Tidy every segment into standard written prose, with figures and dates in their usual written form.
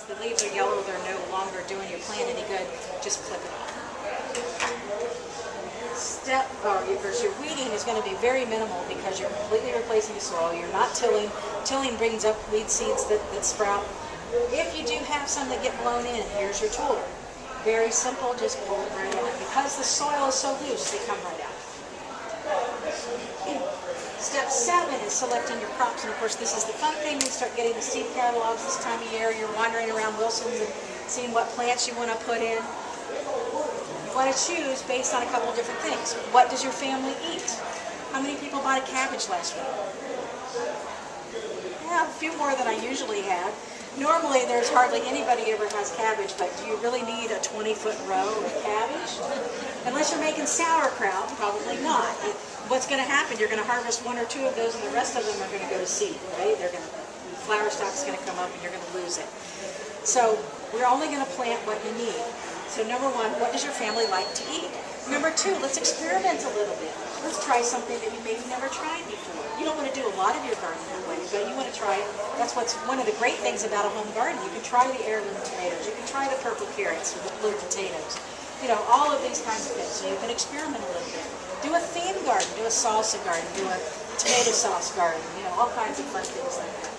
If the leaves are yellow, they're no longer doing your plant any good, just clip it off. Your weeding is going to be very minimal because you're completely replacing the soil. You're not tilling. Tilling brings up weed seeds that sprout. If you do have some that get blown in, here's your tool. Very simple, just pull it right out. Because the soil is so loose, they come right out. Step 7 is selecting your crops, and of course this is the fun thing. We start getting the seed catalogs this time of year. You're wandering around Wilson's and seeing what plants you want to put in. You want to choose based on a couple of different things. What does your family eat? How many people bought a cabbage last week? Yeah, a few more than I usually had. Normally there's hardly anybody ever has cabbage, but do you really need a 20-foot row of cabbage? Unless you're making sauerkraut, probably not. What's going to happen? You're going to harvest 1 or 2 of those, and the rest of them are going to go to seed, right? The flower stalk's going to come up, and you're going to lose it. So we're only going to plant what you need. So number 1, what does your family like to eat? Number 2, let's experiment a little bit. Let's try something that you maybe never tried before. You don't want to do a lot of your garden that way, but you want to try it. That's what's one of the great things about a home garden. You can try the heirloom tomatoes. You can try the purple carrots or the blue potatoes. You know, all of these kinds of things. So you can experiment a little bit. Do a theme garden. Do a salsa garden. Do a tomato sauce garden. You know, all kinds of fun things like that.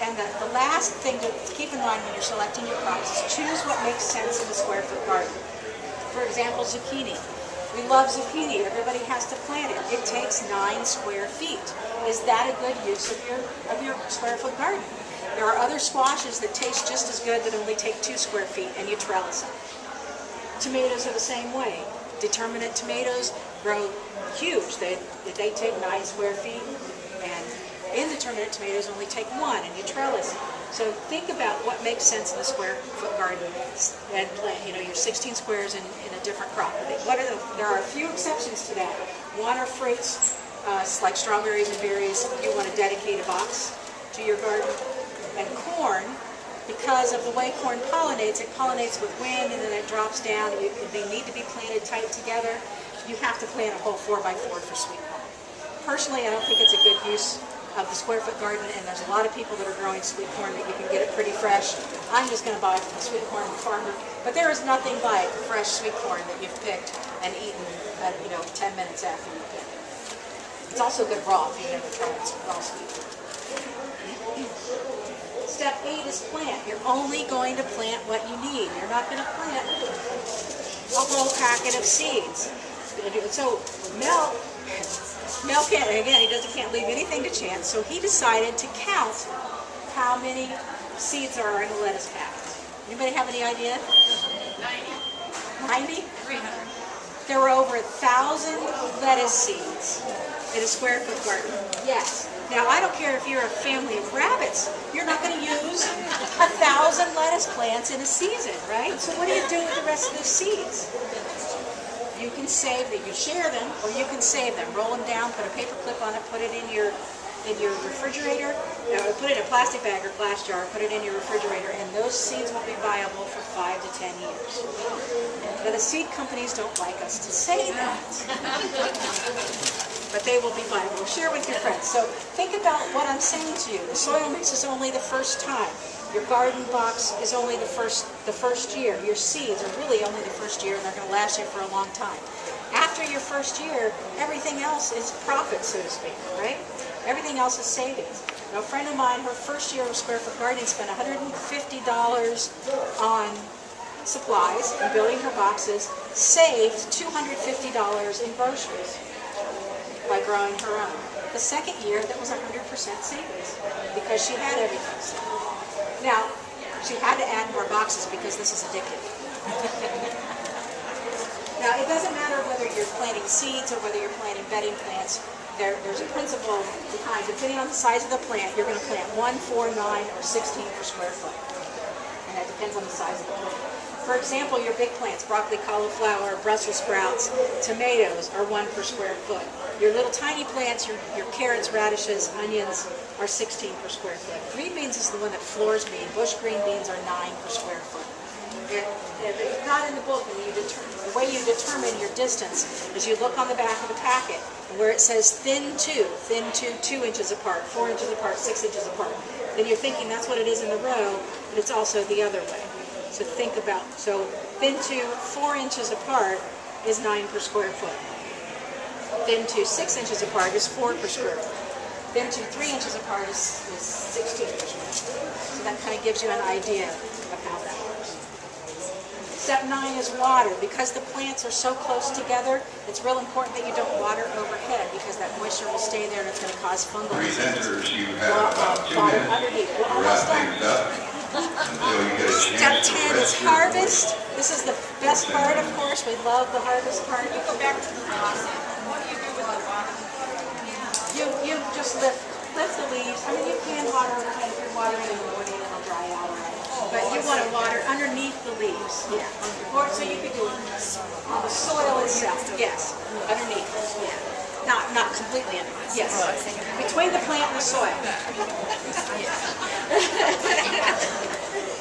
And the last thing to keep in mind when you're selecting your crops is choose what makes sense in a square foot garden. For example, zucchini. We love zucchini. Everybody has to plant it. It takes 9 square feet. Is that a good use of your square foot garden? There are other squashes that taste just as good that only take 2 square feet, and you trellis them. Tomatoes are the same way. Determinate tomatoes grow huge. They take 9 square feet, and indeterminate tomatoes only take 1, and you trellis. So think about what makes sense in a square foot garden and plant, you know, your 16 squares in a different crop. There are a few exceptions to that. One are fruits, like strawberries and berries. You want to dedicate a box to your garden. And corn, because of the way corn pollinates, it pollinates with wind and then it drops down. They need to be planted tight together. You have to plant a whole 4x4 for sweet corn. Personally, I don't think it's a good use of the square foot garden, and there's a lot of people that are growing sweet corn that you can get it pretty fresh. I'm just going to buy it from the sweet corn farmer, but there is nothing like fresh sweet corn that you've picked and eaten, 10 minutes after you pick it. It's also good raw if you've never tried raw sweet corn. Step 8 is plant. You're only going to plant what you need. You're not going to plant a whole packet of seeds. So Mel can't, again, he can't leave anything to chance, so he decided to count how many seeds there are in a lettuce packet. Anybody have any idea? 90? 300. There were over 1,000 lettuce seeds in a square foot garden. Yes. Now, I don't care if you're a family of rabbits, you're not going to use 1,000 lettuce plants in a season, right? So what do you do with the rest of those seeds? You can save them. You share them, or you can save them. Roll them down, put a paper clip on it, put it in your refrigerator. Put it in a plastic bag or glass jar. Put it in your refrigerator, and those seeds will be viable for 5 to 10 years. Now, the seed companies don't like us to say that, but they will be viable. Share with your friends. So think about what I'm saying to you. The soil mix is only the first time. Your garden box is only the first year. Your seeds are really only the first year, and they're going to last you for a long time. After your first year, everything else is profit, so to speak, right? Everything else is savings. Now, a friend of mine, her first year of square foot gardening, spent $150 on supplies and building her boxes, saved $250 in groceries by growing her own. The second year, that was 100% savings because she had everything saved. Now, she had to add more boxes because this is addictive. Now, it doesn't matter whether you're planting seeds or whether you're planting bedding plants. There's a principle behind, depending on the size of the plant, you're going to plant 1, 4, 9, or 16 per square foot. And that depends on the size of the plant. For example, your big plants, broccoli, cauliflower, Brussels sprouts, tomatoes are 1 per square foot. Your little tiny plants, your carrots, radishes, onions, are 16 per square foot. Green beans is the one that floors me. Bush green beans are 9 per square foot. If it's not in the book, and the way you determine your distance is you look on the back of the packet, and where it says thin 2, 2 inches apart, 4 inches apart, 6 inches apart. Then you're thinking that's what it is in the row, but it's also the other way. So think about, so thin 2, 4 inches apart is 9 per square foot. Thin 2, 6 inches apart is 4 per square foot. Thin 2, 3 inches apart is 16 per square foot. So that kind of gives you an idea of how that works. Step 9 is water. Because the plants are so close together, it's real important that you don't water overhead because that moisture will stay there and it's going to cause fungal disease. Presenters, you have about 2 minutes underneath. We're to almost wrap done. things up until you get a Step chance to 10 is rest your harvest. voice. This is the best part, of course. We love the harvest part. You go back to the process. What do you do with the water? You just lift the leaves. I mean, you can water overhead. If you're watering in the morning, it'll dry out. But you want to water underneath the leaves. Yeah. Or so you could do it on the soil itself. Yes. Underneath. Yeah. Not completely underneath. Yes. Between the plant and the soil.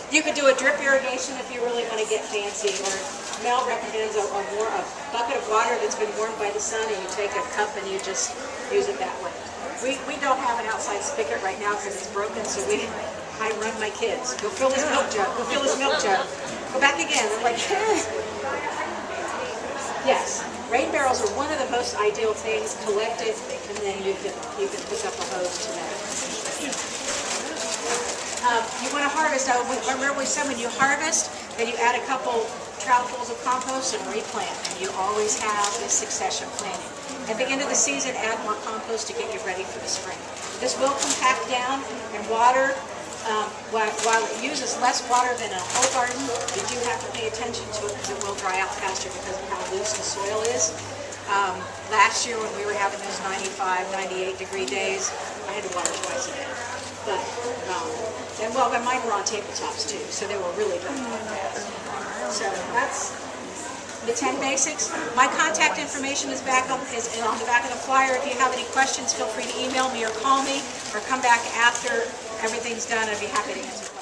You could do a drip irrigation if you really want to get fancy, or Mel recommends a bucket of water that's been warmed by the sun, and you take a cup and you just use it that way. We don't have an outside spigot right now because it's broken, so I run my kids. Go fill this milk jug. Go fill this milk jug. Go back again. They're like, yes. Rain barrels are one of the most ideal things. Collect it, and then you can hook up a hose to that. You want to harvest. Remember we said when you harvest, then you add a couple troutfuls of compost and replant. And you always have this succession planting. At the end of the season, add more compost to get you ready for the spring. This will compact down and water. While it uses less water than a whole garden, you do have to pay attention to it because it will dry out faster because of how loose the soil is. Last year when we were having those 95, 98 degree days, I had to water twice a day. But, and mine were on tabletops too, so they were really dry out fast. So that's the 10 basics. My contact information is on the back of the flyer. If you have any questions, feel free to email me or call me, or come back after everything's done. I'd be happy to answer.